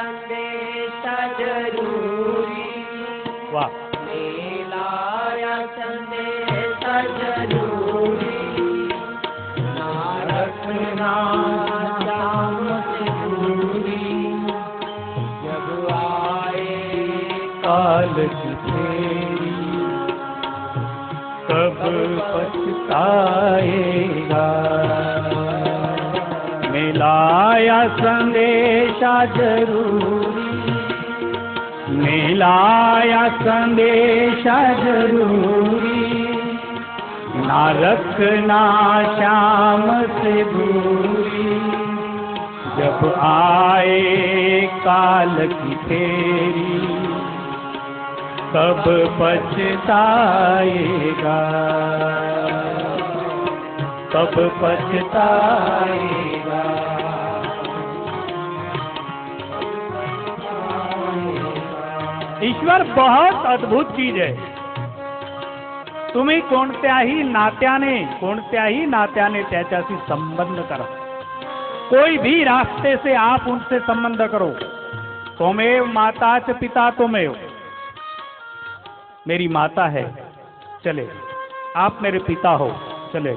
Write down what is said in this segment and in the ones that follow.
संदेश जरूरी, वाह, मिलाया संदेश जरूरी, ना रखना श्याम से दूरी, जब आए काल की फेरी कब पछताएगा। मिलाया संदेशा जरूरी, मिलाया संदेशा जरूरी, ना रखना श्याम से दूरी, जब आए काल की फेरी कब पछताएगा, कब पछताएगा। ईश्वर बहुत अद्भुत चीज आहे. तुम्ही कोणत्याही नात्याने त्याच्याशी संबंध करा. कोई भी रास्ते से आप उनसे संबंध करो. त्वमेव माता च पिता त्वमेव. मेरी माता है, चले. आप मेरे पिता हो, चले.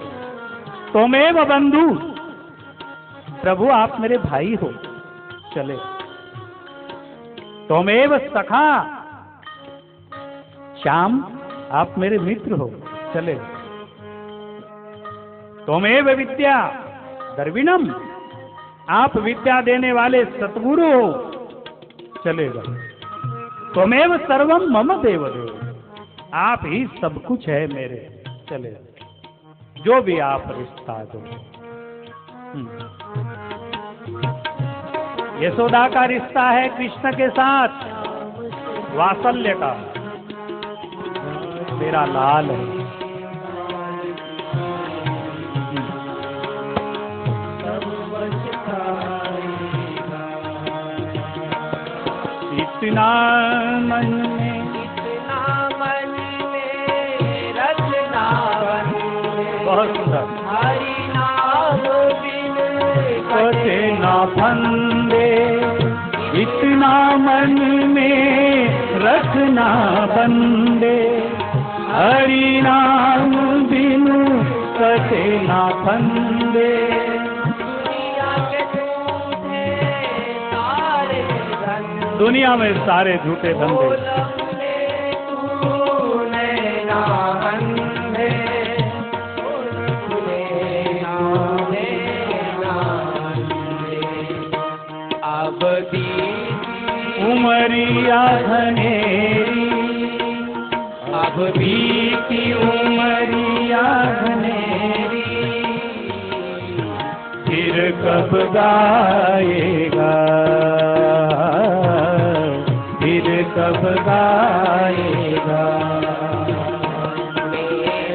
त्वमेव बंधु, प्रभु आप मेरे भाई हो, चले. त्वमेव सखा, श्याम आप मेरे मित्र हो, चले. त्वमेव विद्या द्रविणम, आप विद्या देने वाले सतगुरु हो, चलेगा. त्वमेव सर्वम मम देवदेव, आप ही सब कुछ है मेरे, चलेगा. जो भी आप रिश्ता दो. यशोदा का रिश्ता है कृष्ण के साथ, वात्सल्य का. मेरा लाल है. इतना मन में रखना बन, बहुत सुंदर. हरि नाम बिन कटे ना फंदे, इतना मन में रखना बंदे, हरि नाम बिनु कटे ना फंदे. दुनिया में सारे झूठे धंधे, अब उमरिया घनेरी, अब बीती उमरिया घनेरी, फिर कब गाएगा, फिर कब गाएगा.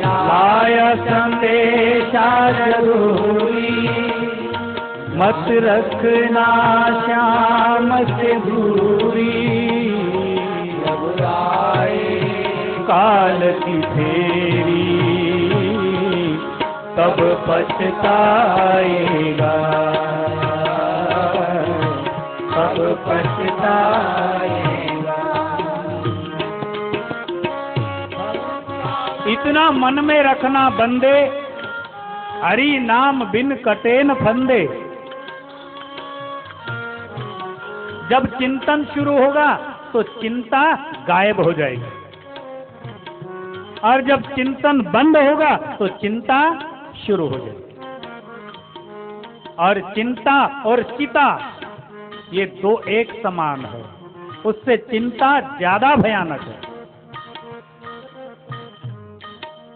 लाया संदेशा जरूरी, मत रखना श्याम से दूरी, जब आए काल की फेरी तब पछताएगा, तब पछताएगा. इतना मन में रखना बंदे, हरि नाम बिन कटे न फंदे. जब चिंतन शुरू होगा तो चिंता गायब हो जाएगी, और जब चिंतन बंद होगा तो चिंता शुरू हो जाएगी. और चिंता और चिता ये दो एक समान है, उससे चिंता ज्यादा भयानक है.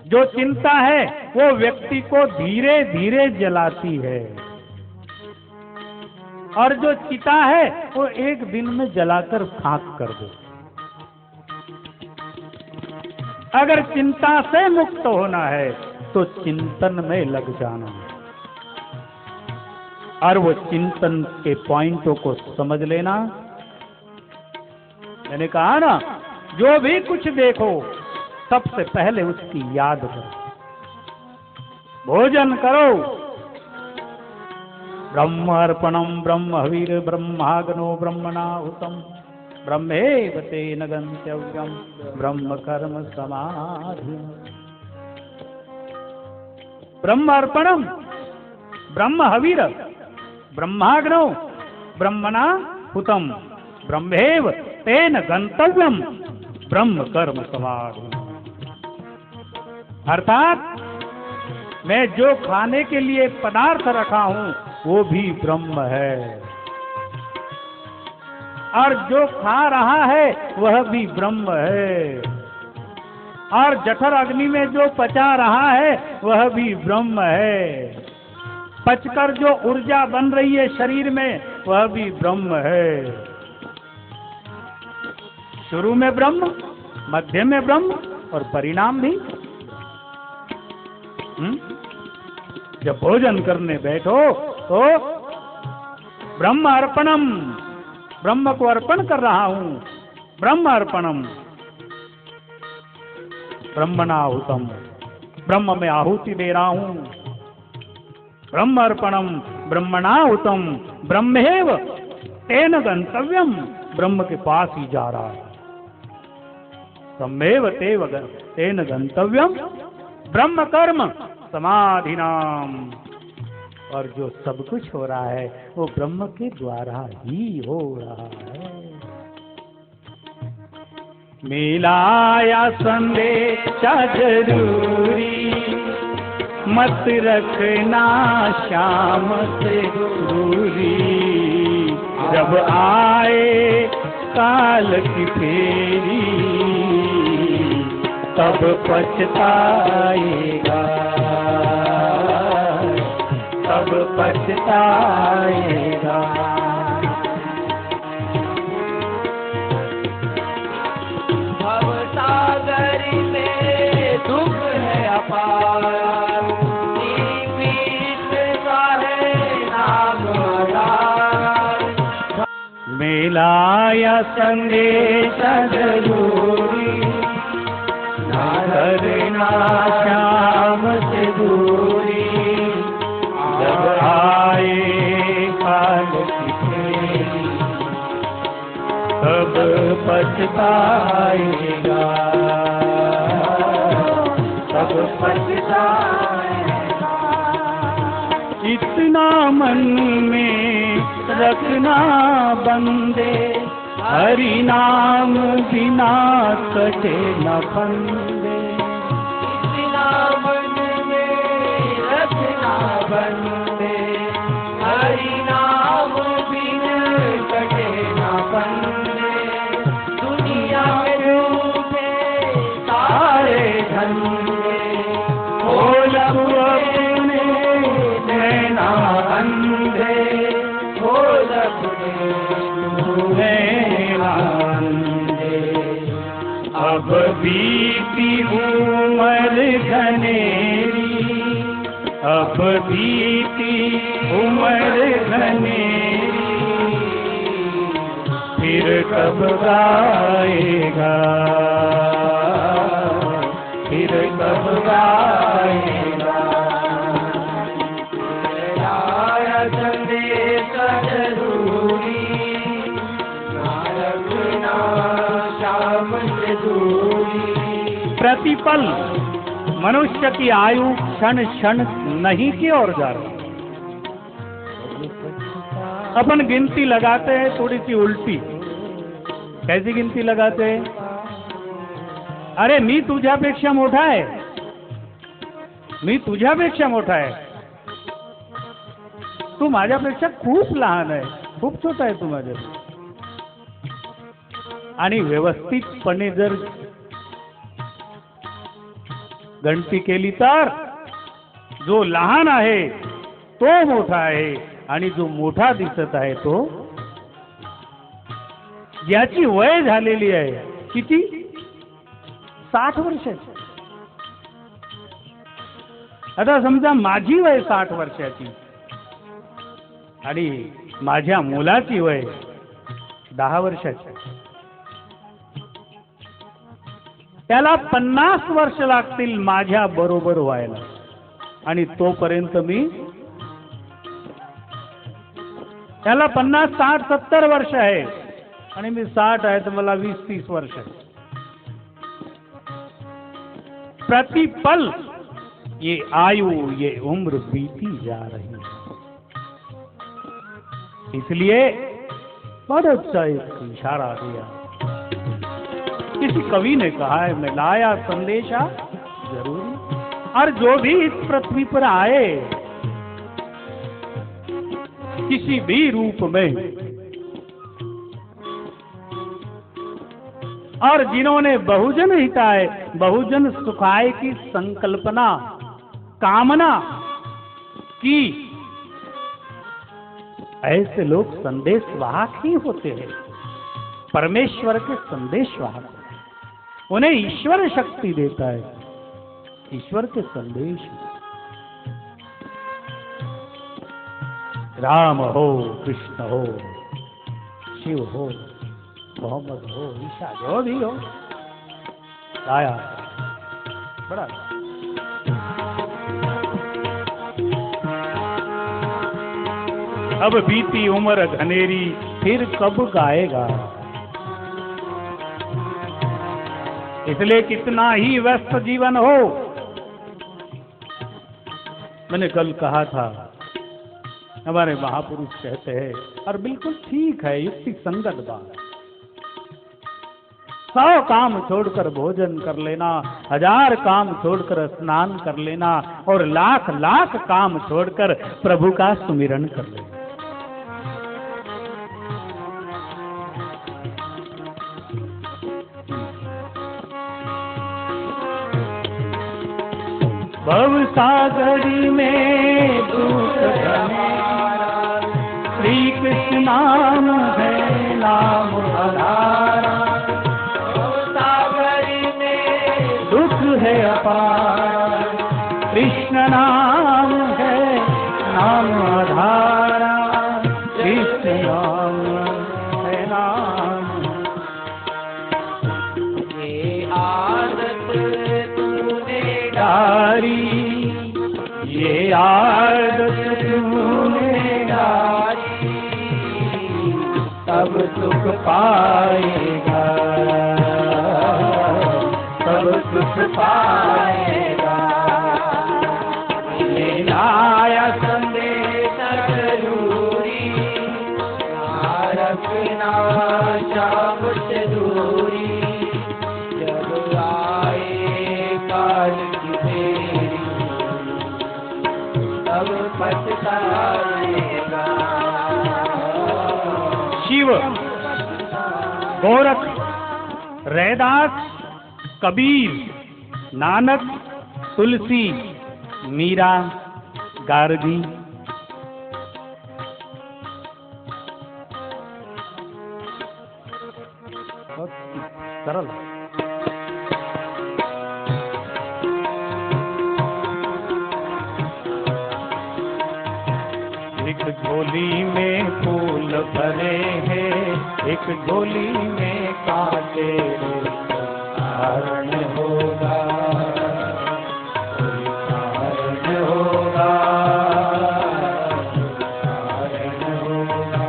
जो चिंता है वो व्यक्ति को धीरे धीरे जलाती है, और जो चिता है वो एक दिन में जलाकर खाक कर दे. अगर चिंता से मुक्त होना है तो चिंतन में लग जाना है, और वो चिंतन के पॉइंटों को समझ लेना. मैंने कहा ना, जो भी कुछ देखो सबसे पहले उसकी याद करो. भोजन करो ब्रह्मार्पणम ब्रह्मवीर ब्रह्माग्नो ब्रह्मणाहुतम ब्रह्मेव तेन गंतव्यम ब्रह्म कर्म समाधि। ब्रह्मार्पणम ब्रह्मवीर ब्रह्माग्नो ब्रह्मणाहुतम ब्रह्मेव तेन गंतव्यम ब्रह्म कर्म समाधि। अर्थात मैं जो खाने के लिए पदार्थ रखा हूं वो भी ब्रह्म है, और जो खा रहा है वह भी ब्रह्म है, और जठर अग्नि में जो पचा रहा है वह भी ब्रह्म है, पचकर जो ऊर्जा बन रही है शरीर में वह भी ब्रह्म है। शुरू में ब्रह्म, मध्य में ब्रह्म और परिणाम भी। जब भोजन करने बैठो तो ब्रह्म अर्पणम, ब्रह्म को अर्पण कर रहा हूं, ब्रह्म अर्पणम ब्रह्मणाहुतम, ब्रह्म में आहुति दे रहा हूं, ब्रह्म अर्पणम ब्रह्मणाहुतम ब्रह्मेव तेन गंतव्यम, ब्रह्म के पास ही जा रहा है। ब्रह्मेव तेन गंतव्यम ब्रह्म कर्म समाधि नाम, और जो सब कुछ हो रहा है वो ब्रह्म के द्वारा ही हो रहा है। मिलाया संदेशा जरूरी, मत रखना शाम से दूरी, जब आए काल की फेरी तब पछताएगा, तब पछताएगा। भवसागर में दुख है अपार, जीवित का है नाम आधार। मिलाया संदेश जरूरी, ना श्याम से दूरी, जब आए काल की फेरी तब पछताएगा, तब पछताएगा। इतना मन में रखना बंदे, हरि नाम बिना कटे न फंदे। इतना मन में रखना बंदे, हरि नाम बिना कटे न फंदे। दुनिया में डूबे सारे धंधे, खोल अपने नैना अंधे, खोल अपने अब बीती उमर घनेरी, अब बीती उमर घनेरी, फिर कब गाएगा, फिर कब गाएगा। आया संदेश जरूरी, प्रतिपल मनुष्य की आयु क्षण क्षण नहीं की ओर जा रही। अपन गिनती लगाते हैं थोड़ी सी उल्टी। कैसी गिनती लगाते हैं? अरे मी तुझ्यापेक्षा मोठा आहे, मी तुझ्यापेक्षा मोठा आहे, तू माझ्यापेक्षा खूप लहान आहे, खूप छोटा आहे तू माझ्यापेक्षा. आणि व्यवस्थितपणे जर गणती केली तर जो लहान आहे तो मोठा आहे, आणि जो मोठा दिसत आहे तो ज्याची वय झालेली आहे किती 60 वर्षाची. आता समजा माझी वय 60 वर्षाची आणि माझ्या मुलाची वय 10 वर्षाची. त्याला 50 वर्ष लागतील माझ्या बरोबर व्हायला, आणि तोपर्यंत मी त्याला 50, 60, 70 वर्ष आहे आणि मी 60 आहे तर मला 20-30 वर्ष आहे. प्रतिपल ये आयु ये उम्र बीती जा रही है. इसलिए बहुत अच्छा एक इशारा दिया. किसी कवि ने कहा है, मैं लाया संदेशा जरूरी, और जो भी इस पृथ्वी पर आए किसी भी रूप में, और जिन्होंने बहुजन हिताय बहुजन सुखाय की संकल्पना कामना की, ऐसे लोग संदेशवाहक ही होते हैं, परमेश्वर के संदेशवाहक. उन्हें ईश्वर शक्ति देता है, ईश्वर के संदेश. राम हो, कृष्ण हो, शिव हो, मोहम्मद हो, ईसा जो भी हो, आया बड़ा. अब बीती उम्र घनेरी फिर कब गाएगा. इसलिए कितना ही व्यस्त जीवन हो, मैंने कल कहा था, हमारे महापुरुष कहते हैं, और बिल्कुल ठीक है, युक्ति संगत बात. 100 काम छोड़कर भोजन कर लेना, 1000 काम छोड़कर स्नान कर लेना, और लाख लाख काम छोड़कर प्रभु का सुमिरन कर लेना. भव सागरी में दूत धनेरा, श्री कृष्ण नाम है नाम आधारा. भव सागरी में दुख है अपार, कृष्ण नाम है नाम आधारा. कृष्ण नाम है नाम. ये आदत तूने डारी, ये आदत तूने डाली, तब सुख पाएगा, तब सुख पाएगा. ये लाया संदेश जरूरी, ना रखना शाम से दूरी. जब आए काल की देरी, तब पछताएगा. शिव, गोरख, रैदास, कबीर, नानक, तुलसी, मीरा, गार्गी, बहुत सरल. एक झोली में फूल भरे हैं, एक झोली में कांटे, कारण होगा, कोई कारण होगा, कारण होगा.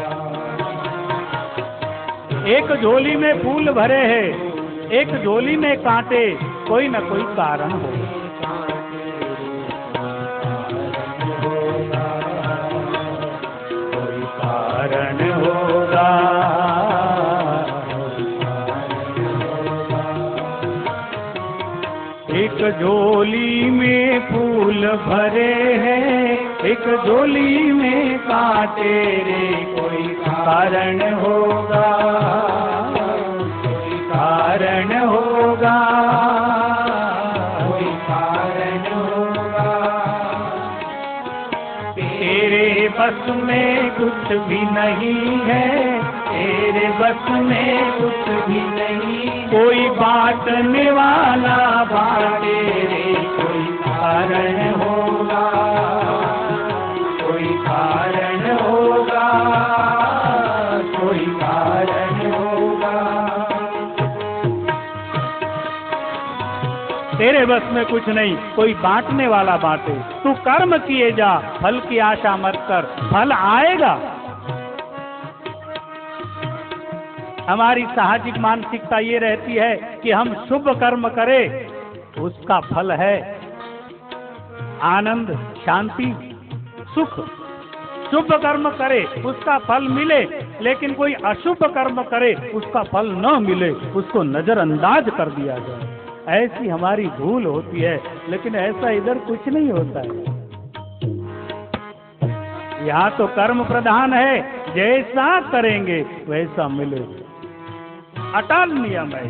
एक झोली में फूल भरे हैं, एक झोली में कांटे, कोई न कोई कारण होगा. कारण होगा. एक झोली में फूल भरे हैं, एक झोली में कांटे रे, कोई कारण होगा, कोई कारण होगा, कोई कारण होगा. तेरे बस में कुछ भी नहीं है, तेरे बस में कुछ भी नहीं. कोई बांटने वाला बांटे रे, कोई कारण होगा, कोई कारण होगा, कोई कारण होगा. तेरे बस में कुछ नहीं, कोई बांटने वाला बांटे. तू कर्म किए जा, फल की आशा मत कर, फल आएगा. हमारी साहजिक मानसिकता ये रहती है कि हम शुभ कर्म करें, उसका फल है आनंद, शांति, सुख। शुभ कर्म करे उसका फल मिले, लेकिन कोई अशुभ कर्म करे उसका फल न मिले, उसको नजरअंदाज कर दिया जाए। ऐसी हमारी भूल होती है, लेकिन ऐसा इधर कुछ नहीं होता है। यहाँ तो कर्म प्रधान है, जैसा करेंगे वैसा मिलेगा, अटल नियम है।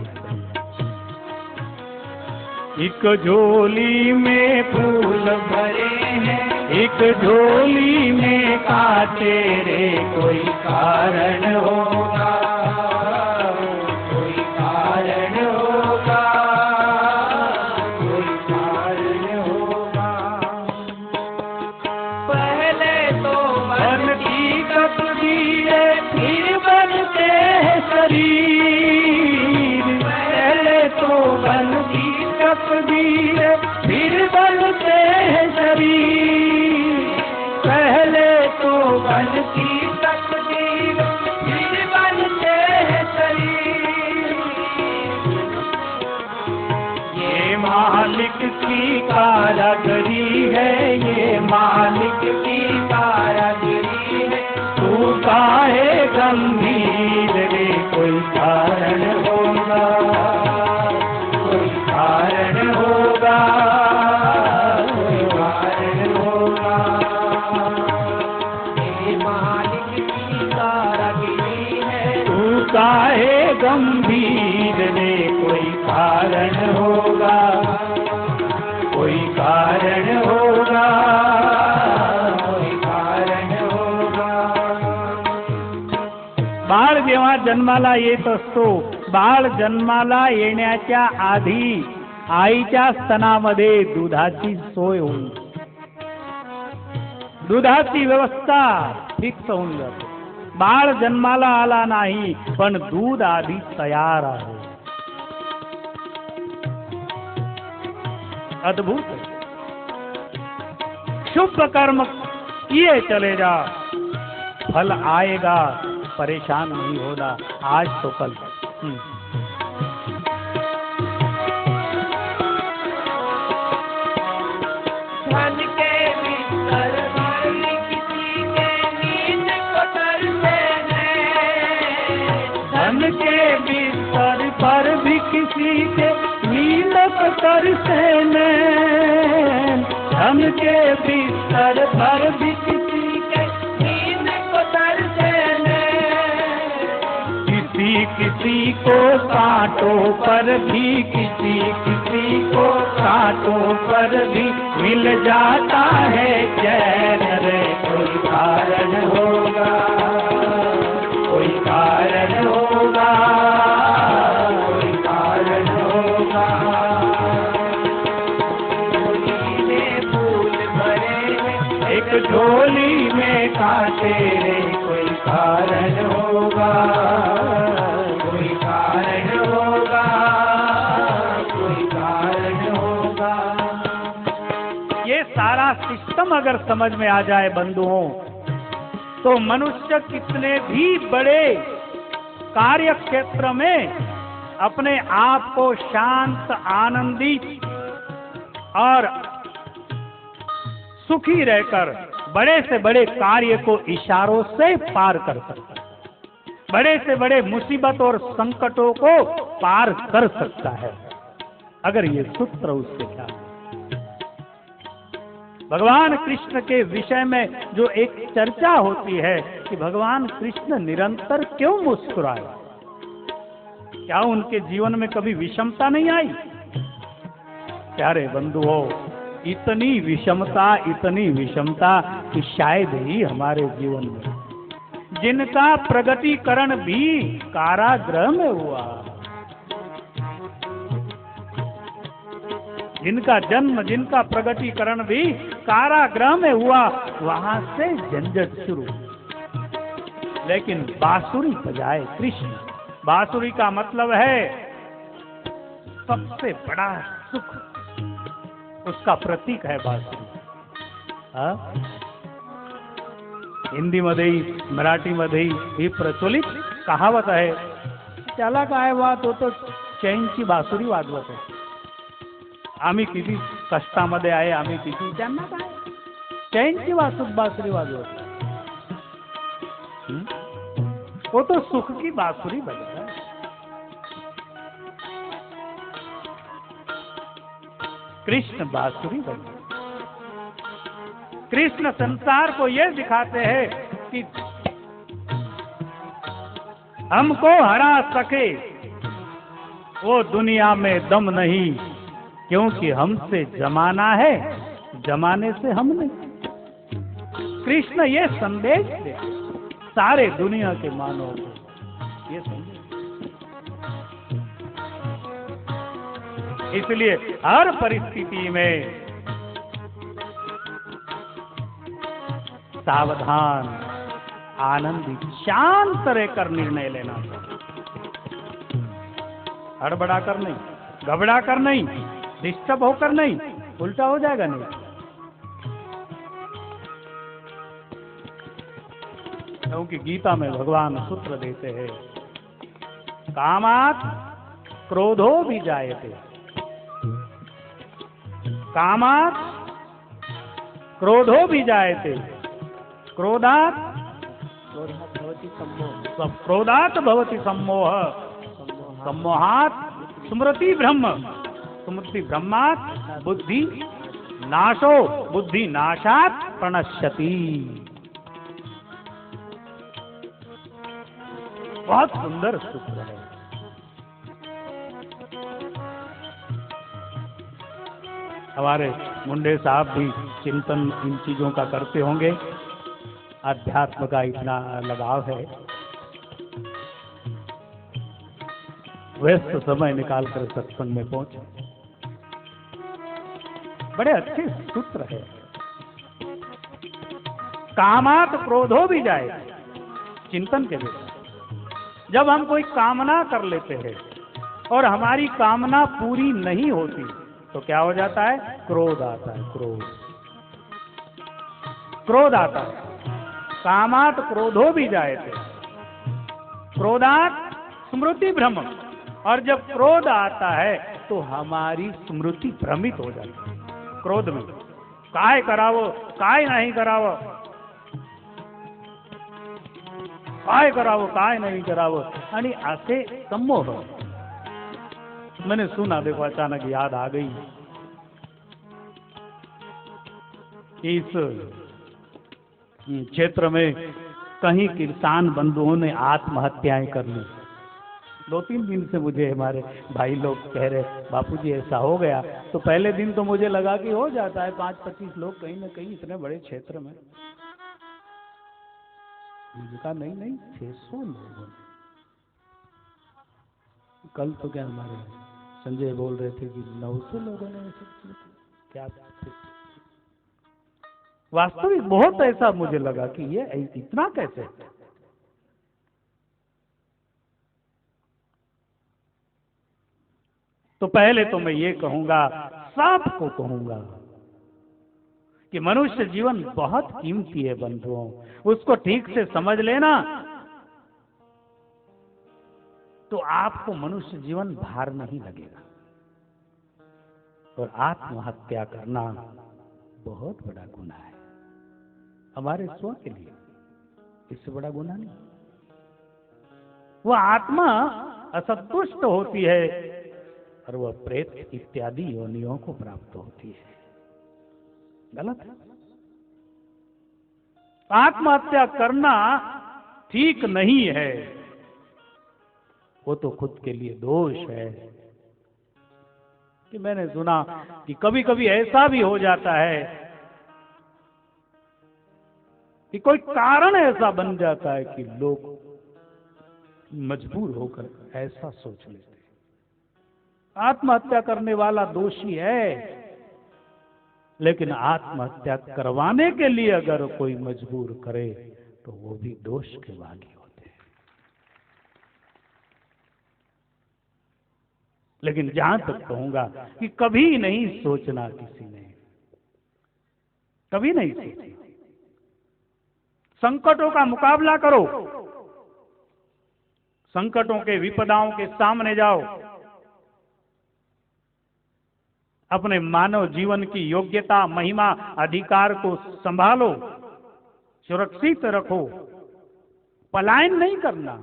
एक झोली में फूल भरे हैं, एक झोली में कांटे रे, कोई कारण होगा, कोई कारण होगा, कोई कारण होगा। पहले तो बनती तकदीर, फिर बनते हैं शरीर। पहले तो बनती तकदीर, फिर बनते हैं शरीर। पहले तो बनती तकदीर, फिर बनते हैं शरीर। ये मालिक की कारागरी है, ये मालिक की कारागरी है। तू काहे गंभीर रे, कोई कारण होगा, कोई कारण होगा, कोई कारण होगा। ये मालिक की कारागरी है, तू काहे गंभीर रे, कोई कारण होगा, कोई कारण होगा, कोई कारण होगा। बाळ जेव्हा जन्माला येत असतो, बाळ जन्माला येण्याच्या आधी आईच्या स्तनामध्ये दुधाची सोय होऊन, दुधाची व्यवस्था फिक्स होऊन जाते। बाळ जन्माला आला नाही, पण दूध आधी तयार आहे। अद्भुत है। शुभ कर्म किए चले जा, फल आएगा, परेशान नहीं होना, आज तो कल। धन के बिस्तर पर किसी के नींद को तरसे हैं, धन के बिस्तर पर भी किसी के नींद को तरसे नैन। धन के बिस्तर पर भी किसी के नींद को तरसे हैं। किसी किसी को कांटों पर भी, किसी किसी को कांटों पर भी मिल जाता है चैन रे, कोई कारण होगा, कोई कारण होगा, कोई कारण होगा। झोली में फूल भरे हैं, एक झोली में कांटे रे, कोई कारण होगा, कोई कारण होगा, कोई कारण होगा। ये सारा सिस्टम अगर समझ में आ जाए बंधुओं, तो मनुष्य कितने भी बड़े कार्य क्षेत्र में अपने आप को शांत, आनंदित और सुखी रहकर बड़े से बड़े कार्य को इशारों से पार कर सकता है, बड़े से बड़े मुसीबत और संकटों को पार कर सकता है, अगर ये सूत्र उससे क्या। भगवान कृष्ण के विषय में जो एक चर्चा होती है कि भगवान कृष्ण निरंतर क्यों मुस्कुराए, क्या उनके जीवन में कभी विषमता नहीं आई? प्यारे बंधुओं, इतनी विषमता कि शायद ही हमारे जीवन में, जिनका प्रगटीकरण भी कारागृह में हुआ, जिनका जन्म, जिनका प्रगटीकरण भी कारागृह में हुआ, वहां से झंझट शुरू। लेकिन बांसुरी बजाए कृष्ण, बांसुरी का मतलब है सबसे बड़ा सुख, उसका प्रतीक है बांसुरी। हिंदी मध्येही मराठीमध्येही ही प्रचलित कहावत आहे त्याला काय वा तो चैनची बासुरी वाजवत आहे. आम्ही किती कष्टामध्ये आहे, आम्ही किती, त्यांना काय चैनची बासुरी वाजवत आहे. वो तो सुख की बांसुरी बजा रहा है. कृष्ण बांसुरी बजा. कृष्ण संसार को ये दिखाते हैं कि हमको हरा सके वो दुनिया में दम नहीं, क्योंकि हमसे जमाना है, जमाने से हम नहीं. कृष्ण ये संदेश दे सारे दुनिया के मानव को, ये संदेश. इसलिए हर परिस्थिति में सावधान, आनंदित, शांत रहकर निर्णय लेना चाहिए. हड़बड़ा कर नहीं, घबरा कर नहीं, डिस्टर्ब होकर नहीं, उल्टा हो जाएगा नहीं. क्योंकि गीता में भगवान सूत्र देते हैं, कामात् क्रोधो भी जायते, कामात् क्रोधो भी जायते, क्रोधात् भवति सम्मोह, सम्मोहात् स्मृति ब्रह्म, स्मृति ब्रह्मात् बुद्धि नाशो, बुद्धि नाशात् प्रणश्यति. बहुत सुंदर सूत्र है. हमारे मुंडे साहब भी चिंतन इन चीजों का करते होंगे. अध्यात्म का इतना लगाव है. व्यस्त समय निकालकर सत्संग में पहुंचे. बड़े अच्छे सूत्र है. कामात क्रोधो भी जाए, चिंतन के लिए जब हम कोई कामना कर लेते हैं और हमारी कामना पूरी नहीं होती तो क्या हो जाता है? क्रोध आता है. क्रोध आता है. कामात क्रोधो भी जायते, क्रोधात स्मृति भ्रम. और जब क्रोध आता है तो हमारी स्मृति भ्रमित हो जाती है. क्रोध में काय करावो, काय नहीं करावो, काय करावो, काय नहीं करावो, आणि असे सम्मोह. मैंने सुना, देखो अचानक याद आ गई, इस क्षेत्र में कहीं किसान बंधुओं ने आत्महत्याएं कर ली. 2-3 दिन से मुझे हमारे भाई लोग कह रहे, बापूजी ऐसा हो गया. तो पहले दिन तो मुझे लगा कि हो जाता है 5-25 लोग कहीं ना कहीं इतने बड़े क्षेत्र में. मुझे कहा नहीं 600 लोगों. कल तो क्या हमारे संजय बोल रहे थे कि 900 लोगों ने ऐसा क्या. वास्तविक बहुत ऐसा मुझे लगा कि ये इतना कैसे. तो पहले तो मैं ये कहूंगा, सबको कहूंगा कि मनुष्य जीवन बहुत कीमती है बंधुओं. उसको ठीक से समझ लेना तो आपको मनुष्य जीवन भार नहीं लगेगा. और आत्महत्या करना बहुत बड़ा गुनाह है हमारे स्व के लिए. इससे बड़ा गुनाह नहीं. वह आत्मा असंतुष्ट होती है और वह प्रेत इत्यादि योनियों को प्राप्त होती है. गलत है. आत्महत्या करना ठीक नहीं है. वो तो खुद के लिए दोष है. कि मैंने सुना कि कभी कभी ऐसा भी हो जाता है कि कोई कारण ऐसा बन जाता है कि लोग मजबूर होकर ऐसा सोच लेते हैं. आत्महत्या करने वाला दोषी है, लेकिन आत्महत्या करवाने के लिए अगर कोई मजबूर करे तो वो भी दोष के भागी होते हैं. लेकिन जहां तक कहूंगा कि कभी नहीं सोचना, किसी ने कभी नहीं सोचा. संकटों का मुकाबला करो, संकटों के, विपदाओं के सामने जाओ, अपने मानव जीवन की योग्यता, महिमा, अधिकार को संभालो, सुरक्षित रखो। पलायन नहीं करना,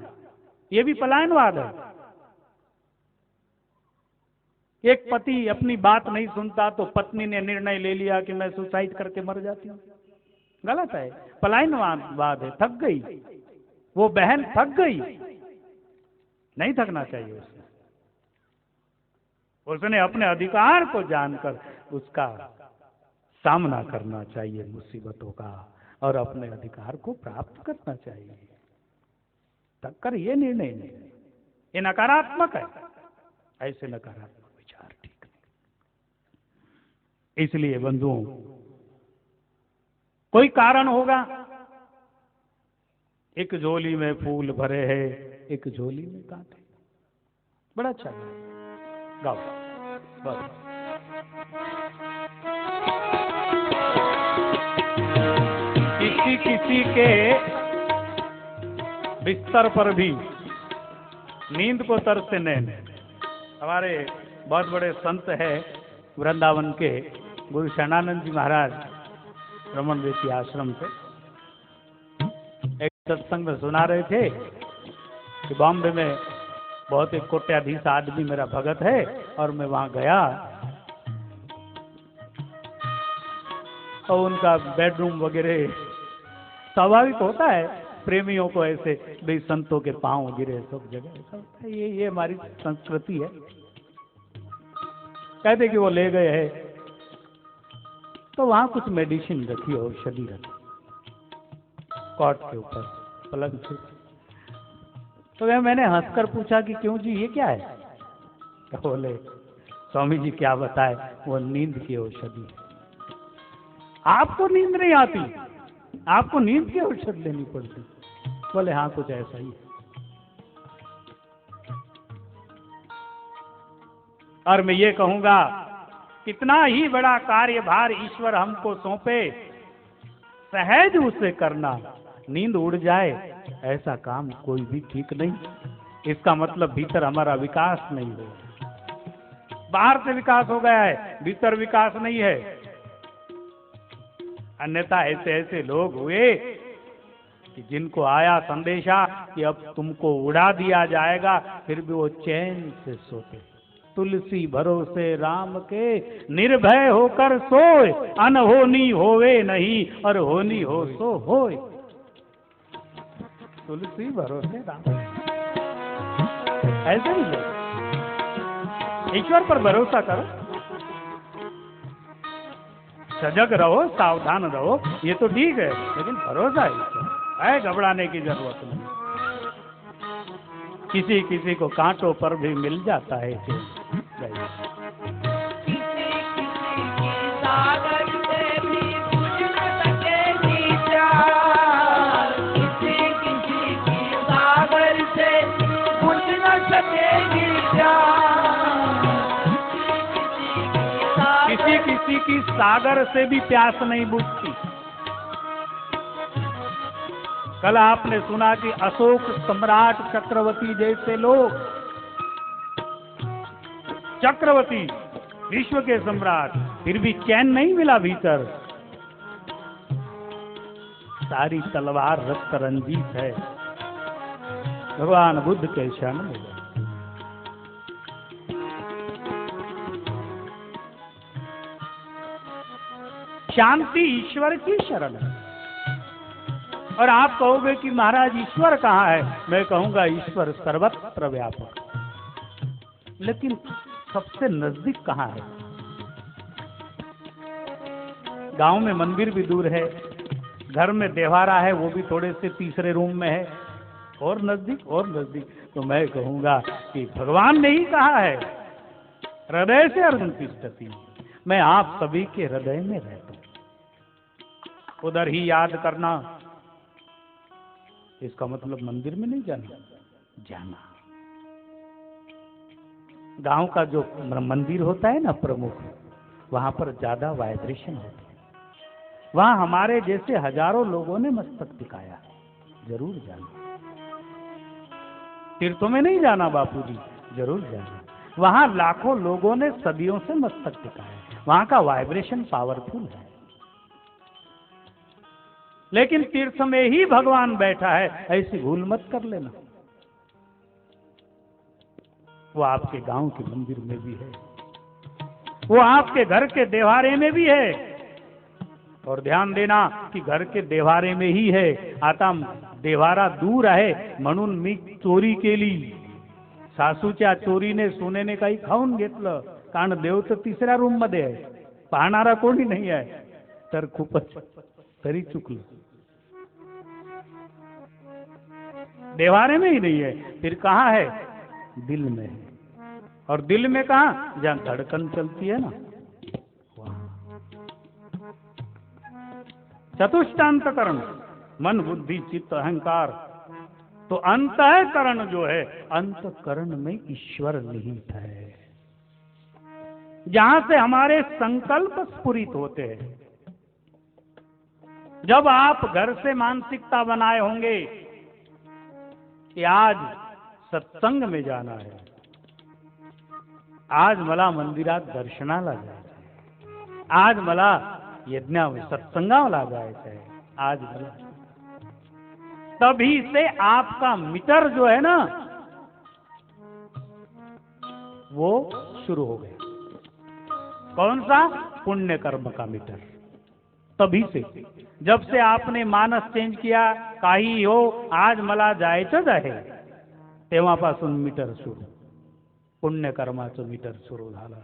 ये भी पलायनवाद है। एक पति अपनी बात नहीं सुनता तो पत्नी ने निर्णय ले लिया कि मैं सुसाइड करके मर जाती हूँ, गलत है, पलायनवाद है। थक गई वो बहन, थक गई, नहीं थकना चाहिए उसे। उसने अपने अधिकार को जानकर उसका सामना करना चाहिए मुसीबतों का, और अपने अधिकार को प्राप्त करना चाहिए। तब कर ये निर्णय नहीं, ये नकारात्मक है, ऐसे नकारात्मक विचार ठीक नहीं। इसलिए बंधुओं, कोई कारण होगा, एक झोली में फूल भरे हैं, एक झोली में कांटे। बड़ा अच्छा है, गाओ बस। किसी किसी के बिस्तर पर भी नींद को तरसते नैन। हमारे बहुत बड़े संत है वृंदावन के, गुरु शरणानंद जी महाराज, रमन देसी आश्रम से एक सत्संग में सुना रहे थे कि बॉम्बे में बहुत एक कोट्याधीश आदमी मेरा भगत है, और मैं वहां गया और उनका बेडरूम वगैरह, स्वाभाविक होता है प्रेमियों को ऐसे भाई संतों के पांव गिरे सब जगह, ऐसा होता है। ये हमारी संस्कृति है। कहते कि वो ले गए हैं तो वहां कुछ मेडिसिन रखी, औषधि रखी कॉट के ऊपर, पलंग से। तो मैंने हंसकर पूछा कि क्यों जी, ये क्या है? तो बोले स्वामी जी क्या बताए, वो नींद की औषधि है। आपको नींद नहीं आती, आपको नींद की औषधि लेनी पड़ती? बोले हाँ, कुछ ऐसा ही है। और मैं ये कहूंगा, कितना ही बड़ा कार्यभार ईश्वर हमको सौंपे, सहज उसे करना। नींद उड़ जाए ऐसा काम कोई भी ठीक नहीं। इसका मतलब भीतर हमारा विकास नहीं हो। बाहर से विकास हो गया है, भीतर विकास नहीं है। अन्यथा ऐसे ऐसे लोग हुए कि जिनको आया संदेशा कि अब तुमको उड़ा दिया जाएगा, फिर भी वो चैन से सोते। तुलसी भरोसे राम के, निर्भय होकर सोए, अनहोनी होवे नहीं, और होनी हो सो होए। तुलसी भरोसे राम, ऐसे ही लोग। ईश्वर पर भरोसा करो, सजग रहो, सावधान रहो, ये तो ठीक है, लेकिन भरोसा है, घबराने की जरूरत नहीं। किसी किसी को कांटों पर भी मिल जाता है चैन। किसी किसी की सागर से भी प्यास नहीं बुझती। कल आपने सुना कि अशोक सम्राट चक्रवर्ती जैसे लोग, चक्रवर्ती विश्व के सम्राट, फिर भी चैन नहीं मिला भीतर। सारी तलवार रक्त रंजित है, भगवान बुद्ध के शरण में। शांति ईश्वर की शरण है। और आप कहोगे कि महाराज ईश्वर कहाँ है? मैं कहूंगा ईश्वर सर्वत्र व्यापक, लेकिन सबसे नजदीक कहाँ है? गांव में मंदिर भी दूर है, घर में देवारा है, वो भी थोड़े से तीसरे रूम में है, और नजदीक और नजदीक। तो मैं कहूंगा कि भगवान ने ही कहा है, हृदय से अर्जुन तिष्ठति, मैं आप सभी के हृदय में रहता हूं, उधर ही याद करना। इसका मतलब मंदिर में नहीं जाना। गांव का जो मंदिर होता है ना प्रमुख, वहां पर ज्यादा वाइब्रेशन होती है। वहां हमारे जैसे हजारों लोगों ने मस्तक टिकाया है, जरूर जाना। तीर्थों में नहीं जाना बापूजी? जरूर जाना। वहां लाखों लोगों ने सदियों से मस्तक टिकाया है, वहां का वाइब्रेशन पावरफुल है। लेकिन तीर्थ में ही भगवान बैठा है, ऐसी भूल मत कर लेना। वो आपके गांव के मंदिर में भी है, वो आपके घर के देवारे में भी है। और ध्यान देना कि घर के देवारे में ही है, आता देवारा दूर आहे म्हणून मी चोरी केली, सासूच्या चोरीने सुनेने काही खाऊन घेतलं, कारण देव तर तिसऱ्या रूम मध्ये आहे, पाहणारा कोणी नाही आहे, तर खूपच तरी चुकलं। देवारे में ही नहीं है, फिर कहाँ है? दिल में है। और दिल में कहाँ? जहाँ धड़कन चलती है ना, चतुष्टांतकरण, मन बुद्धि चित्त अहंकार। तो अंतःकरण जो है, अंतःकरण में ईश्वर निहित है, जहां से हमारे संकल्प स्फुरित होते हैं। जब आप घर से मानसिकता बनाए होंगे कि आज सत्संग में जाना है, आज मला मंदिरात दर्शनाला जायचं आहे, आज मला यज्ञावर सत्संगाला जायचं आहे, आज मला, तभी से आपका मीटर जो है ना वो शुरू हो गया। कौन सा? पुण्य कर्म का मीटर। तभी से, जब से आपने मानस चेंज किया, काही हो आज मला जायचंच आहे, तेव्हापासून मीटर सुरू, पुण्य कर्माचं मीटर सुरू झालं।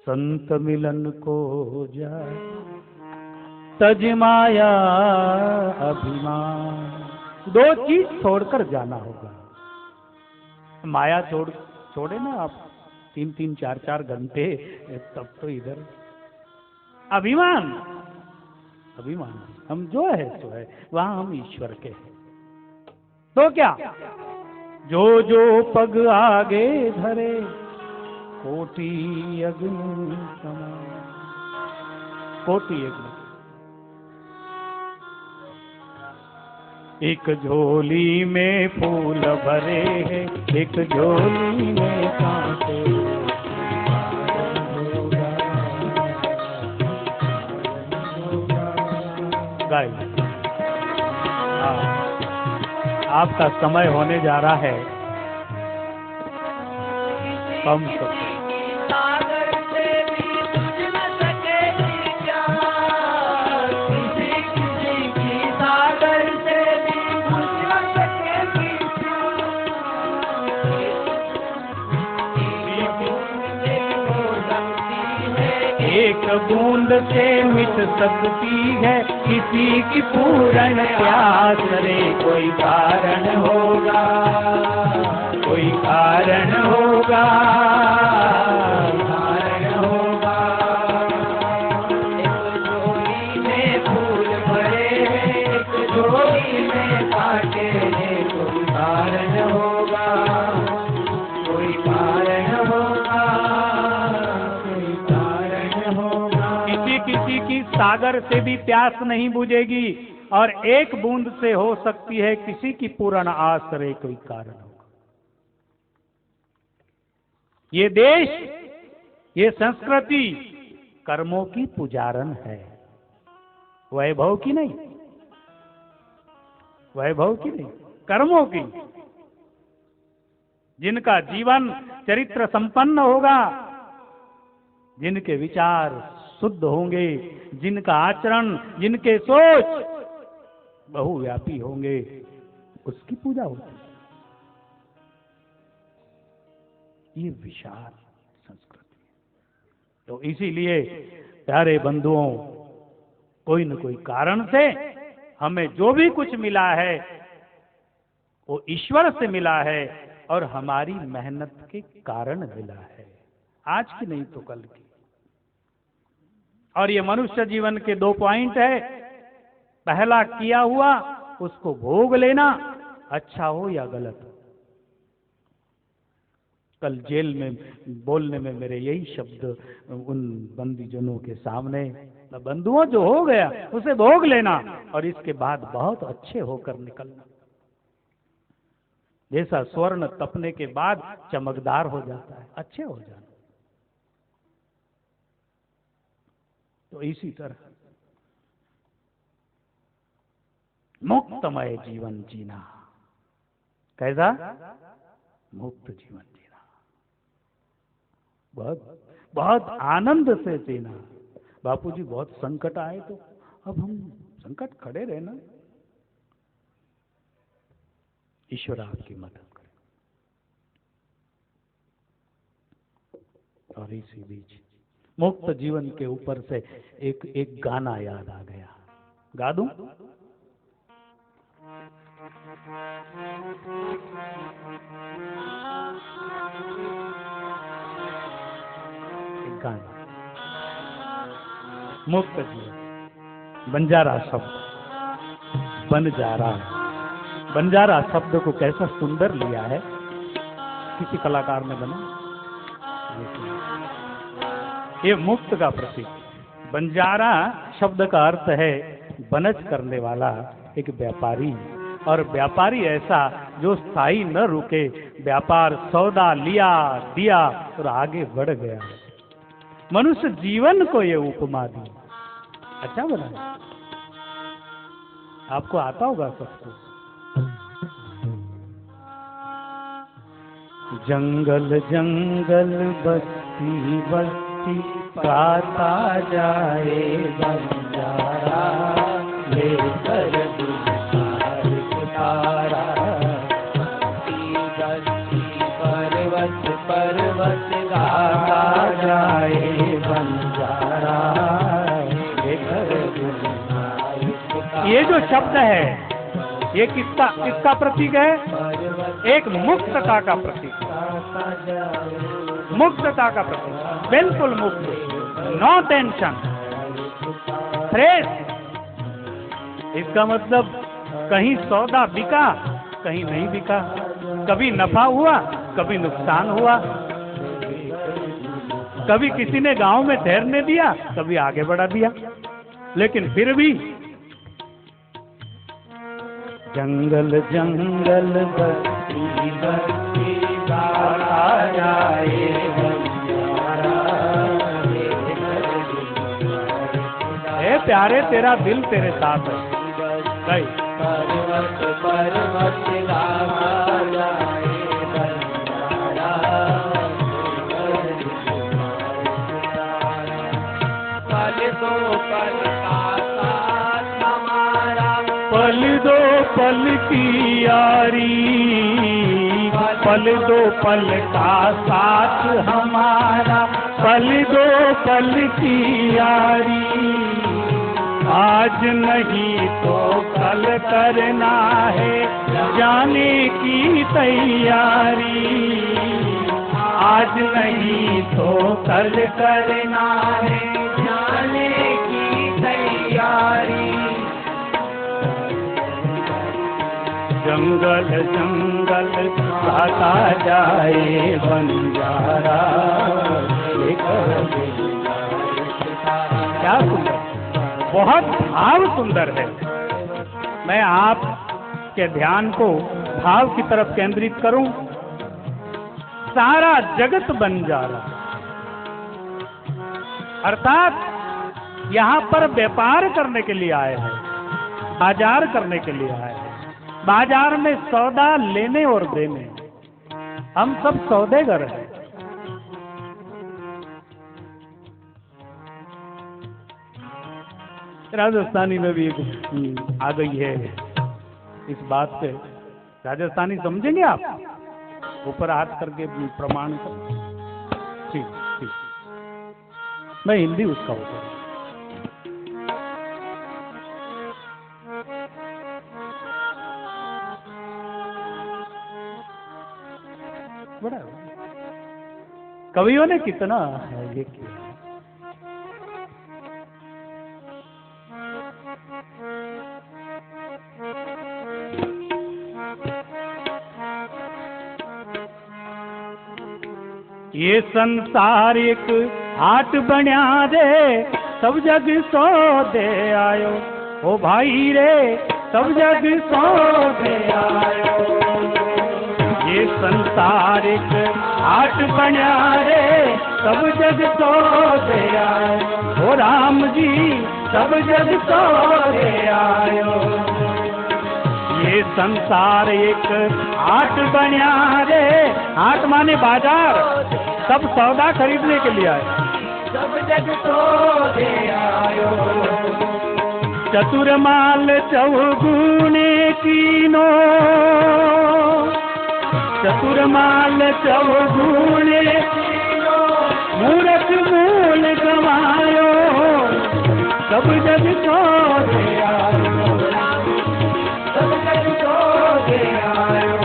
संत मिलन को जा तज माया अभिमान, दो चीज छोड़कर जाना होगा। माया छोड़े ना आप 3-3, 4-4 घंटे, तब तो इधर अभिमान, अभिमान हम जो है सो है, वहां हम ईश्वर के हैं। तो क्या? जो जो पग आगे धरे कोटि अग्नि समान, कोटि अग्नि। एक झोली में फूल भरे हैं, एक झोली में कांटे, गाय। आपका समय होने जा रहा है, कम सकते सागर से भी तुझ न सकेगी प्यार, किसी किसी की सागर से भी तुझ न सकेगी प्यार। एक बूंद से मिट सकती है किसी की पूर्ण प्यास रे, कोई कारण होगा, कोई कारण होगा, कारण होगा। एक झोली में फूल भरे हैं, एक झोली में कांटे हैं, कोई कारण होगा, कोई कारण होगा, कोई कारण होगा। किसी किसी की सागर से भी प्यास नहीं बुझेगी, और एक बूंद से हो सकती है किसी की पूर्ण आस रे, कोई कारण होगा। ये देश, ये संस्कृति कर्मों की पुजारन है, वैभव की नहीं, वैभव की नहीं, कर्मों की। जिनका जीवन चरित्र संपन्न होगा, जिनके विचार शुद्ध होंगे, जिनका आचरण, जिनके सोच बहुव्यापी होंगे, उसकी पूजा होती है। ये विशाल संस्कृति है। तो इसीलिए प्यारे बंधुओं, कोई न कोई कारण से हमें जो भी कुछ मिला है वो ईश्वर से मिला है, और हमारी मेहनत के कारण मिला है, आज की नहीं तो कल की। और ये मनुष्य जीवन के 2 पॉइंट है। पहला, किया हुआ उसको भोग लेना, अच्छा हो या गलत हो। कल जेल में बोलने में मेरे यही शब्द उन बंदीजनों के सामने, बंधुओं जो हो गया उसे भोग लेना, और इसके बाद बहुत अच्छे होकर निकलना। जैसा स्वर्ण तपने के बाद चमकदार हो जाता है, अच्छे हो जाना। तो इसी तरह मुक्तमय जीवन जीना। कैसा? मुक्त जीवन जीना, बहुत बहुत आनंद से जीना। बापूजी बहुत संकट आए तो अब हम संकट खड़े रहे ना, ईश्वर आपकी मदद करे। और इसी बीच मुक्त जीवन के ऊपर से एक गाना याद आ गया, गा दूं? एक गाना, मुक्त जीवन, बंजारा शब्द, बंजारा। बंजारा शब्द को कैसा सुंदर लिया है किसी कलाकार ने बना। ये मुक्त का प्रतीक। बंजारा शब्द का अर्थ है बनज करने वाला एक व्यापारी, और व्यापारी ऐसा जो स्थायी न रुके, व्यापार सौदा लिया दिया और आगे बढ़ गया। मनुष्य जीवन को ये उपमा दी। अच्छा बना, आपको आता होगा सबको। जंगल जंगल बस्ती बस्ती गाता जाए बंजारा, लेकर दुल्हार सितारा। पर्वत पर्वत गाता जाए बंजारा, लेकर दुल्हार सितारा। ये जो शब्द है ये किसका प्रतीक है? एक मुक्तता का प्रतीक, मुक्तता का प्रतीक, बिल्कुल मुक्त, नो टेंशन, फ्रेश। इसका मतलब कहीं सौदा बिका, कहीं नहीं बिका, कभी नफा हुआ, कभी नुकसान हुआ, कभी किसी ने गांव में ठहरने दिया, कभी आगे बढ़ा दिया, लेकिन फिर भी जंगल जंगल बस्ती बस्ती गाता जाए बंजारा। ए प्यारे, तेरा दिल तेरे साथ है। भाई पर्वत पर्वत गाता जाए बंजारा, पल दो पल का साथ हमारा, पल दो पल की यारी, पल दो पल का साथ हमारा, पल दो पल की यारी। आज नहीं तो कल करना है जाने की तैयारी, आज नहीं तो कल करना है जाने की तैयारी। जंगल जंगल गाता जाए बंजारा, क्या सुंदर, बहुत भाव सुंदर है। मैं आपके ध्यान को भाव की तरफ केंद्रित करूं। सारा जगत बंजारा, अर्थात यहाँ पर व्यापार करने के लिए आए हैं, बाजार करने के लिए आए हैं। बाजार में सौदा लेने और देने, हम सब सौदेगर हैं। राजस्थानी में भी एक आ गई है इस बात पे, राजस्थानी समझेंगे आप? ऊपर हाथ करके प्रमाण कर। ठीक ठीक, मैं हिंदी उसका ऊपर। बड़ा कवियों ने कितना ये किया। ये संसार एक हाट बना दे, सब जग सो दे आयो, ओ भाई रे सब जग सो दे आयो। ये संसारिक आठ बन्या रे सब जग तो दे आयो, ओ राम जी सब जग तो दे आयो। ये संसार एक आठ बन्या रे, आठ माने बाजार, सब सौदा खरीदने के लिए आए, सब जग तो दे आयो। चतुर माल चौगुने कीनो, चतुर माल चौगुने कीनो, मूरख मूल गवायो, सब जग तो दे आयो, सब जग तो दे आयो।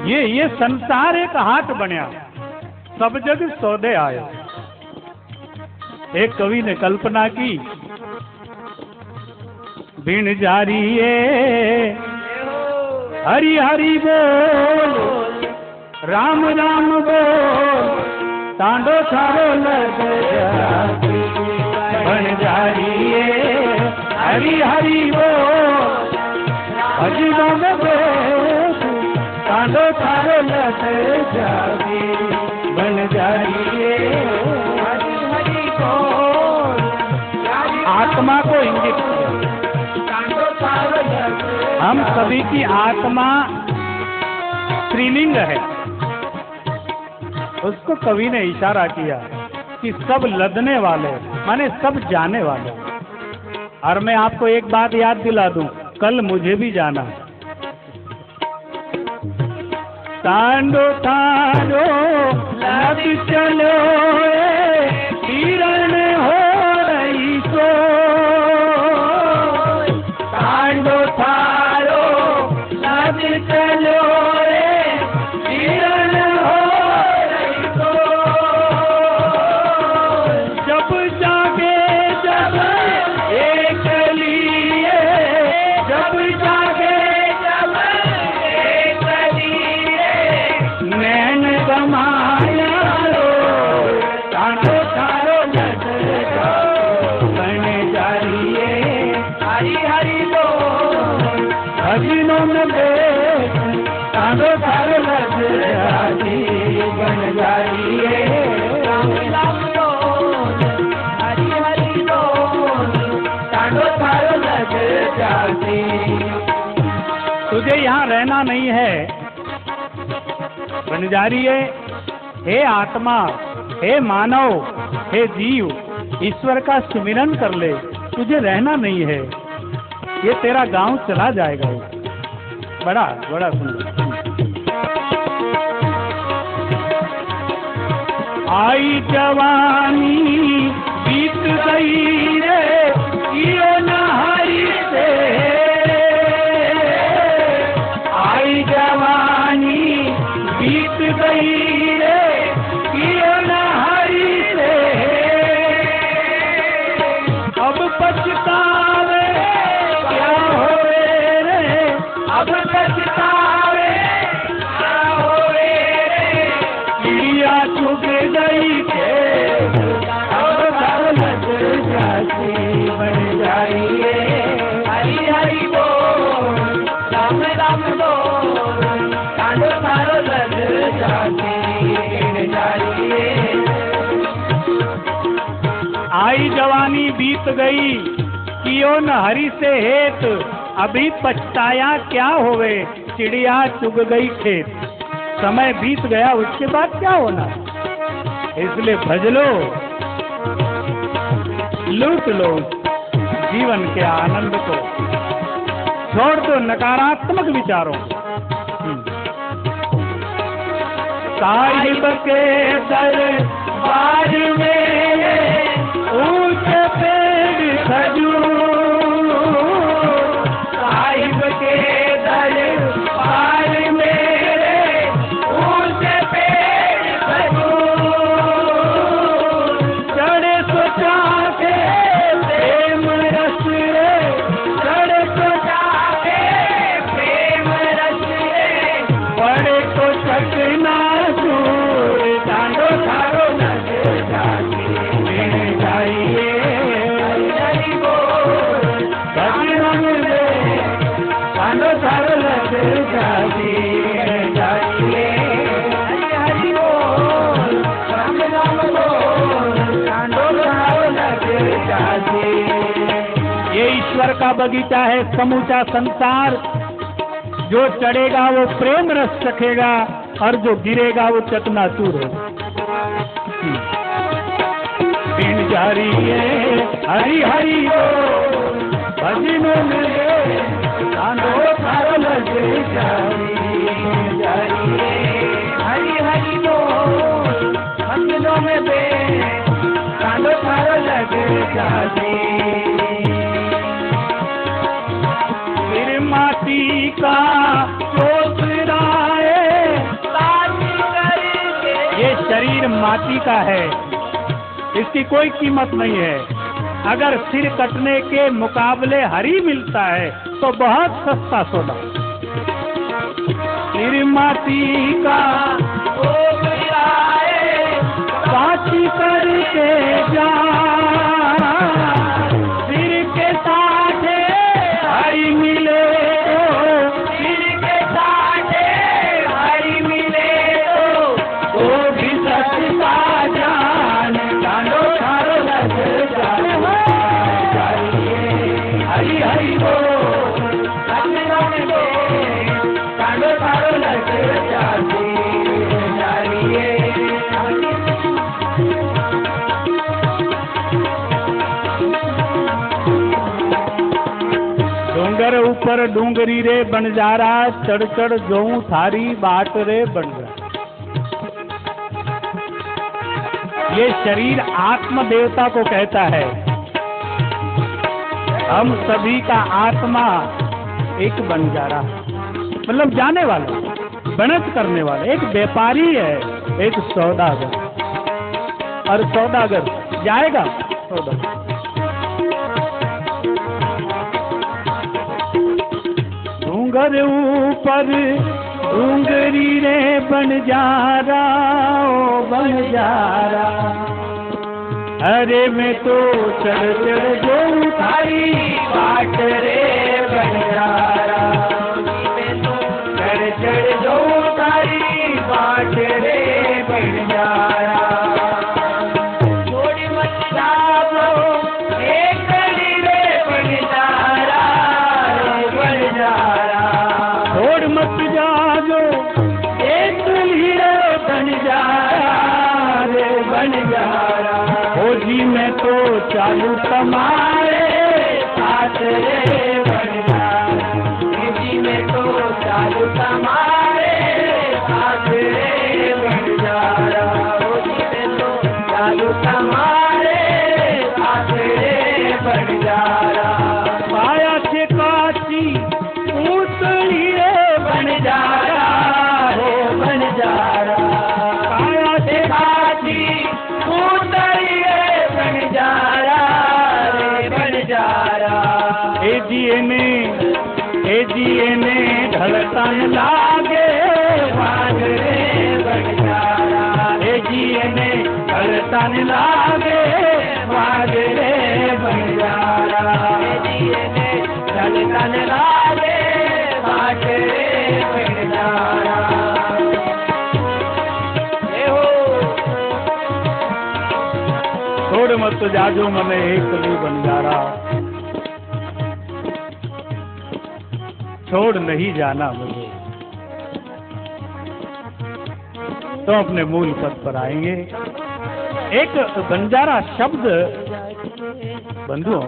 ये संसार एक हाट बनया, सब जग सौदे आए। एक कवि ने कल्पना की, बिन जारिए हरि हरि बोल, राम राम बोल, तांडो थारो लग जाती, बन जारिए हरि हरि बोल, भजनों में बेस, तांडो थारो लग जाती, बन जाइए हरि हरि बोल, आत्मा को इंगित किया। तांडो थारो लग, हम सभी की आत्मा स्त्रीलिंग है, उसको कवि ने इशारा किया कि सब लदने वाले माने सब जाने वाले। और मैं आपको एक बात याद दिला दूं, कल मुझे भी जाना है। तांडो थारो लग चलो हिरण हो रही सो, तांडो थारो लग चलो हिरण हो रही सो, जब जागे जब एक लिए, जब जागे जब एक लिए, नैन गमाया रो, तांडो थारो लग जाओ, बन जाइए हरि हरि बोल, भजनों में बेस, तांडो थारो लग जाती, बन जाइए राम राम बोल, हरि हरि बोल, तांडो थारो लग जाती। तुझे यहाँ रहना नहीं है, बनजारी है। हे आत्मा, हे मानव, हे जीव, ईश्वर का सुमिरन कर ले, तुझे रहना नहीं है, ये तेरा गांव चला जाएगा। बड़ा बड़ा सुंदर। आई जवानी बीत गई रे, कियो न हरि से, आई जवानी बीत गई रे, कियो न हरि से, अब पछतावे क्या होवे रे, अब पछतावे क्या होवे रे, चिड़िया चुग गई के, अब घर लग जाती, बन जाइए हरि हरि बोल, राम राम बोल, तांडो थारो लग जाती, बन जाइए। आई जवानी बीत गई, कियो न हरि से हेत, अभी पछताया क्या होवे, चिड़िया चुग गई खेत। समय बीत गया, उसके बाद क्या होना, इसलिए भज लो, लूट लो जीवन के आनंद को, छोड़ दो नकारात्मक विचारों। साहिब के दरबार में ऊंचे पेड़ खजूर, साहिब के दरबार में ऊंचे पेड़ खजूर, चढ़े सोचा के प्रेम रस रे, चढ़े सोचा के प्रेम रस रे, बड़े को चकना सूर, तांडो थारो लग बगीचा है समूचा संसार। जो चढ़ेगा वो प्रेम रस चखेगा और जो गिरेगा वो चकनाचूर होगा। बिन जारी है हरि हरि बोल, भजनों में कांदो थारो लगे जारी। हरि हरि बोल, भजनों में कांदो थारो लगे जारी। फिर माटी का चोचराए, ये शरीर माटी का है, इसकी कोई कीमत नहीं है। अगर सिर कटने के मुकाबले हरी मिलता है तो बहुत सस्ता सौदा। सिर माटी का बाती करके जा, सिर के साथ हरी मिले तो, सिर के साथ हरि मिले तो भी सस्ता जान कांदो थारो लग जाए। हरि हरि बोल, भजनों में कांदो थारो लगे जारी। डूंगर ऊपर डूंगरी रे बनजारा, चढ़ चढ़ जोऊं थारी बाट रे बनजारा। ये शरीर आत्म देवता को कहता है। हम सभी का आत्मा एक बनजारा, मतलब जाने वाला, बनत करने वाला। एक व्यापारी है, एक सौदागर, और सौदागर जाएगा सौदागर। डूंगर ऊपर डूंगरी रे बनजारा, ओ बनजारा। अरे मैं तो चढ़ चढ़ जो थारी बाट रे बनजारा। मैं तो चढ़ चढ़ जो थारी बाट रे बनजारा। छोड़ मत जाओ एक गली रे बनजारा, रे बनजारा। छोड़ मत जाओ एक हीरे बनजारा, रे बनजारा। ओ जी मैं तो चालू तुम्हारे साथ रे बनजारा। जी में तो चालू तुम्हारे साथ रे बनजारा। जी में तो चालू तुम्हारे साथ रे बनजारा। पाया छे काची पूतली रे बनजारा रे बनजारा। पाया छे काची पूतली रे बनजारा रे बनजारा। ए जी ने ढलतन लागे भाग रे बनजारा। ए जी ने ढलतन लागे भाग रे बनजारा। ढलतन लागे भाग रे बनजारा। छोड़ मत जाजो मने एकली बनजारा, छोड़ नहीं जाना मुझे, तो अपने मूल पद पर आएंगे। एक बंजारा शब्द बंधुओं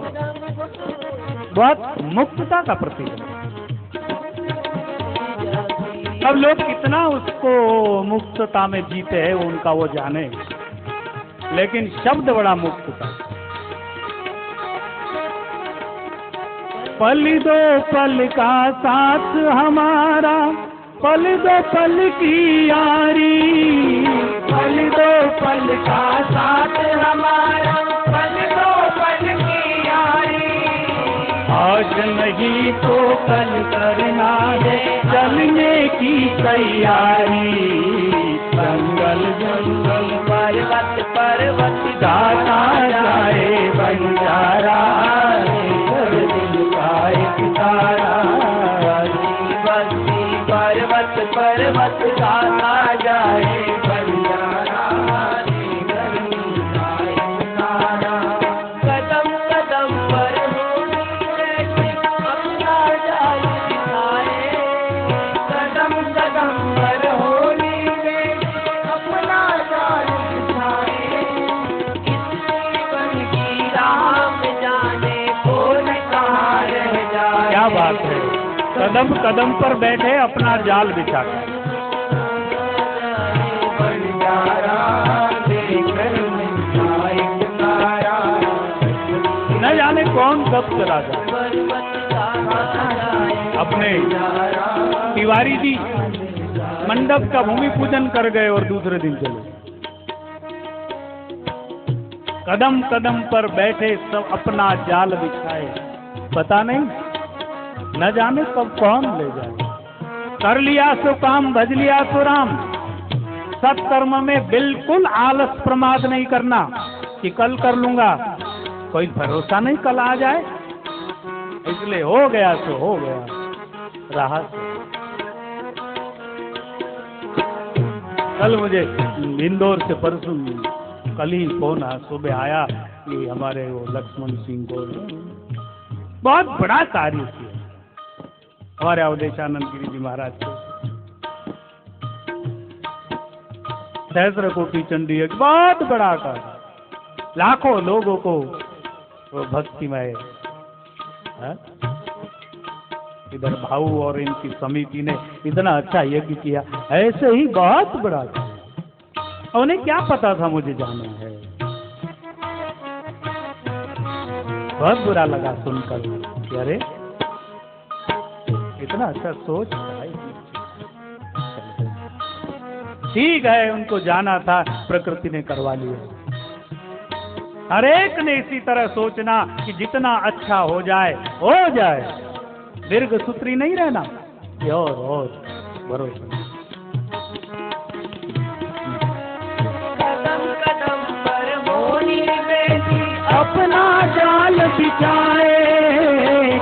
बहुत मुक्तता का प्रतीक है। अब लोग कितना उसको मुक्तता में जीते हैं उनका वो जाने, लेकिन शब्द बड़ा मुक्त था। पल दो पल का साथ हमारा, पल दो पल की यारी। पल दो पल का साथ हमारा, पल दो पल की यारी। आज नहीं तो कल करना है चलने की तैयारी। जंगल जंगल पर्वत पर्वत जाता जाए बंजारा, दिल का एक तारा। बस्ती पर्वत पर्वत जाता जाए बंजारा, कदम कदम पर कदम कदम पर बैठे अपना जाल बिछा कर। न जाने कौन कब चला जाए। अपने तिवारी जी मंडप का भूमि पूजन कर गए और दूसरे दिन चले। कदम कदम पर बैठे सब अपना जाल बिछाए, पता नहीं न जाने कब कौन ले जाए। कर लिया सो काम भज लिया सो राम। सत्कर्म में बिल्कुल आलस प्रमाद नहीं करना कि कल कर लूंगा, कोई भरोसा नहीं कल आ जाए, इसलिए हो गया सो हो गया, रहा कल मुझे इंदौर से परसों कल ही फोन सुबह आया कि हमारे वो लक्ष्मण सिंह को बहुत बड़ा कार्य किया हमारे अवधेशानंद गिरी जी महाराज को। सहस्त्र कोटि चंडी एक बहुत बड़ा कार्य, लाखों लोगों को वो भक्तिमय। इधर भाऊ और इनकी समिति ने इतना अच्छा यज्ञ किया, ऐसे ही बहुत बड़ा था। उन्हें क्या पता था मुझे जाना है। बहुत बुरा लगा सुनकर कि अरे इतना अच्छा सोच है। ठीक है, उनको जाना था, प्रकृति ने करवा लिया। हर एक ने इसी तरह सोचना कि जितना अच्छा हो जाए, दीर्घ सूत्री नहीं रहना, और भरोसा। अपना जाल बिछाए,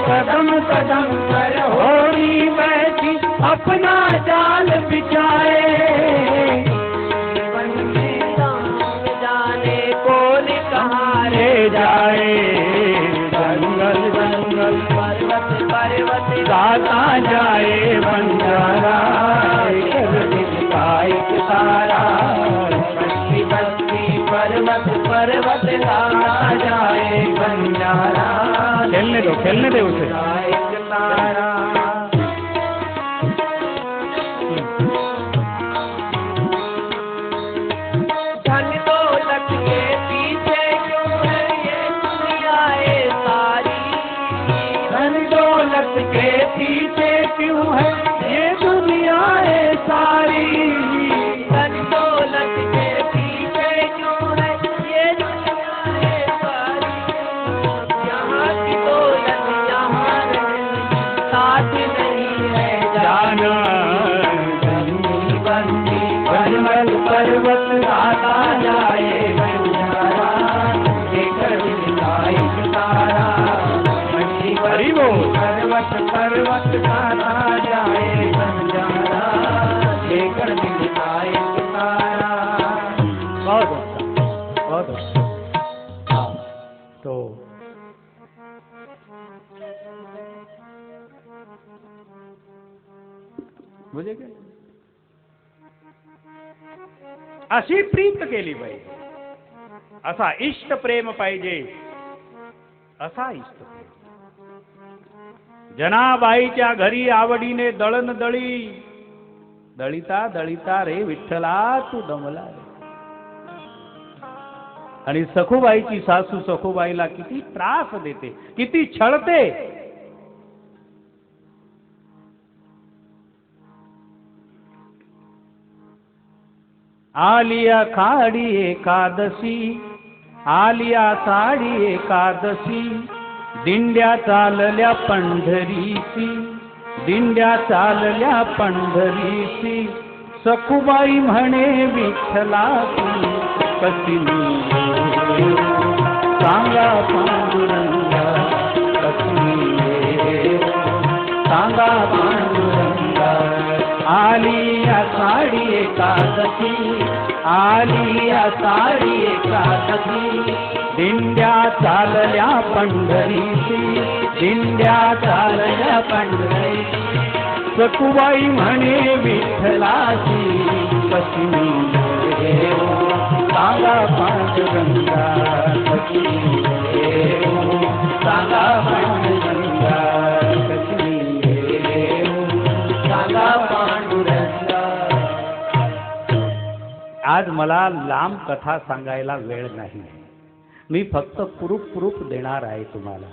कदम कदम पर होरी बैठी अपना जाल बिछाए। जाने कौन कहाँ रे जाए, जंगल जंगल पर्वत पर्वत गाता जाए बंजारा। तारा पर्वत पर्वत गाता जाए बंजारा। खेलने दे उसे। तारा धन दौलत के पीछे क्यों है ये दुनियाए सारी। धन दौलत के पीछे क्यों है ये दुनियाए सारी। धन दौलत के पीछे क्यों है ये दुनियाए सारी। यहाँ की दौलत यहाँ साथ नहीं है जाना। पर्वत पर्वत गाता जाए बंजारा। तारा पर्वत पर्वत गाता जाए बंजारा। लेकर दिखाए तारा। बहुत अच्छा, बहुत अच्छा। तो मुझे क्या अशी प्रीत केली पाहिजे, असा इष्ट प्रेम पाहिजे, असा इष्ट प्रेम। जनाबाईच्या घरी आवडीने दळण दळी, दळिता दळिता रे विठ्ठला तू दमला। आणि सखूबाईची सासू सखूबाईला किती त्रास देते, किती छळते। आलिया खाडी एकादशी, आलिया साडी एकादशी। दिंड्या चालल्या पंढरीसी, दिंड्या चालल्या पंढरीसी। सखूबाई म्हणे विठ्ठला तू कशी येऊ, सांगा पांडुरंगा कशी येऊ, सांगा पांडुरंगा। आली आषाढी एकादशी, आली आषाढी एकादशी। दिंड्या चालल्या पंढरीसी, दिंड्या चालल्या पंढरीसी। सखूबाई म्हणे विठ्ठलाची कशी येऊ, सांगा पांडुरंगा कशी येऊ, सांगा पांडुरंगा कशी येऊ। मला लांब कथा सांगायला वेळ नाही. मी फक्त प्रूफ देणार आहे तुम्हाला.